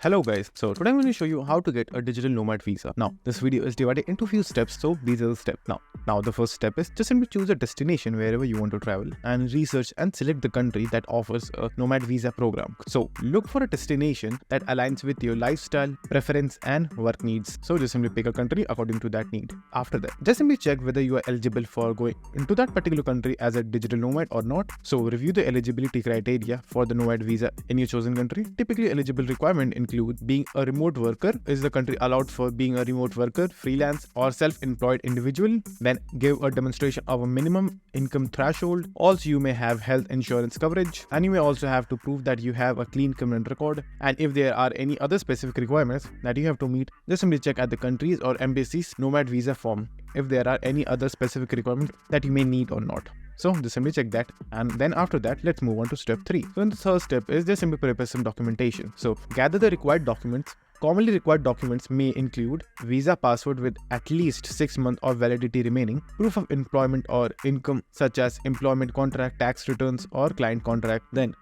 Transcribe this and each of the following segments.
Hello guys, so today I'm going to show you how to get a digital nomad visa. Now this video is divided into few steps, so these are the steps. Now the first step is just simply choose a destination wherever you want to travel and research and select the country that offers a nomad visa program. So look for a destination that aligns with your lifestyle, preference and work needs. So just simply pick a country according to that need. After that, just simply check whether you are eligible for going into that particular country as a digital nomad or not. So review the eligibility criteria for the nomad visa in your chosen country. Typically eligible requirement include being a remote worker. Is the country allowed for being a remote worker, freelance or self-employed individual? Then give a demonstration of a minimum income threshold. Also you may have health insurance coverage, and you may also have to prove that you have a clean criminal record. And if there are any other specific requirements that you have to meet, just simply check at the countries or embassy's nomad visa form if there are any other specific requirements that you may need or not. So just simply check that, and then after that let's move on to step 3. So in the third step is just simply prepare some documentation. So gather the required documents. Commonly required documents may include visa passport with at least 6 months of validity remaining, proof of employment or income such as employment contract, tax returns or client contract. Then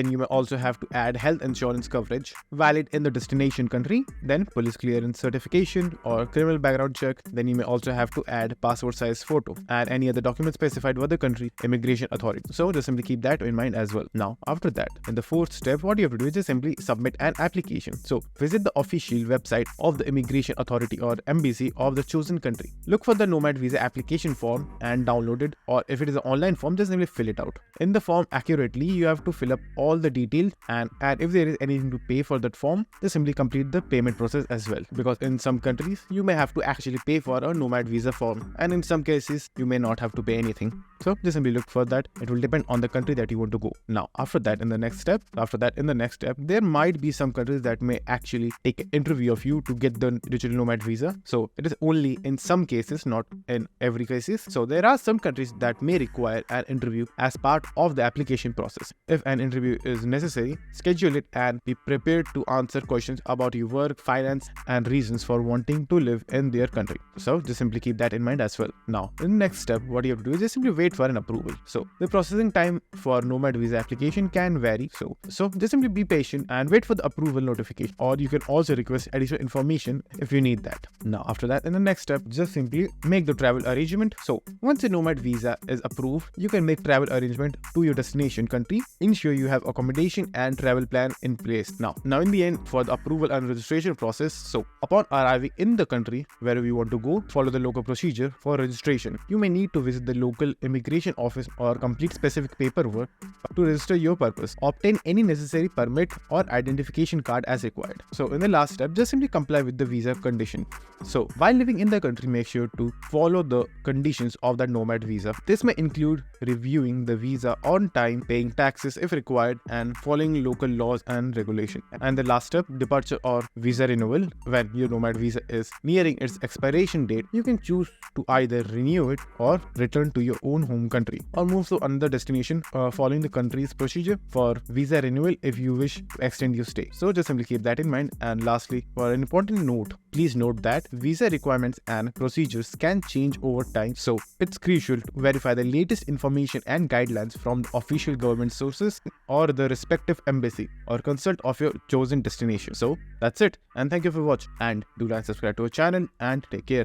you may also have to add health insurance coverage valid in the destination country, then police clearance certification or criminal background check. Then you may also have to add passport size photo and any other document specified by the country immigration authority. So just simply keep that in mind as well. Now after that, in the fourth step, what you have to do is just simply submit an application. So visit the official website of the immigration authority or embassy of the chosen country. Look for the nomad visa application form and download it, or if it is an online form, just simply fill it out. In the form accurately, you have to fill up all the details, and if there is anything to pay for that form, just simply complete the payment process as well, because in some countries you may have to actually pay for a nomad visa form, and in some cases you may not have to pay anything. So just simply look for that. It will depend on the country that you want to go. Now after that, in the next step, there might be some countries that may actually take an interview of you to get the digital nomad visa. So it is only in some cases, not in every cases. So there are some countries that may require an interview as part of the application process. If an interview is necessary, schedule it and be prepared to answer questions about your work, finance and reasons for wanting to live in their country. So just simply keep that in mind as well. Now in the next step, what you have to do is just simply wait for an approval. So the processing time for nomad visa application can vary. So just simply be patient and wait for the approval notification, or you can also request additional information if you need that. Now after that, in the next step, just simply make the travel arrangement. So once a nomad visa is approved, you can make travel arrangement to your destination country. Ensure you have accommodation and travel plan in place. Now in the end, for the approval and registration process, so upon arriving in the country wherever you want to go, follow the local procedure for registration. You may need to visit the local immigration office or complete specific paperwork to register your purpose. Obtain any necessary permit or identification card as required. So in the last step, just simply comply with the visa condition. So while living in the country, make sure to follow the conditions of the nomad visa. This may include reviewing the visa on time, paying taxes if required, and following local laws and regulations. And the last step, departure or visa renewal. When your nomad visa is nearing its expiration date, you can choose to either renew it or return to your own home country, or move to another destination following the country's procedure for visa renewal if you wish to extend your stay. So just simply keep that in mind. And lastly, for an important note, please note that visa requirements and procedures can change over time, so it's crucial to verify the latest information and guidelines from the official government sources or the respective embassy or consult of your chosen destination. So that's it, and thank you for watching, and do like, subscribe to our channel, and take care.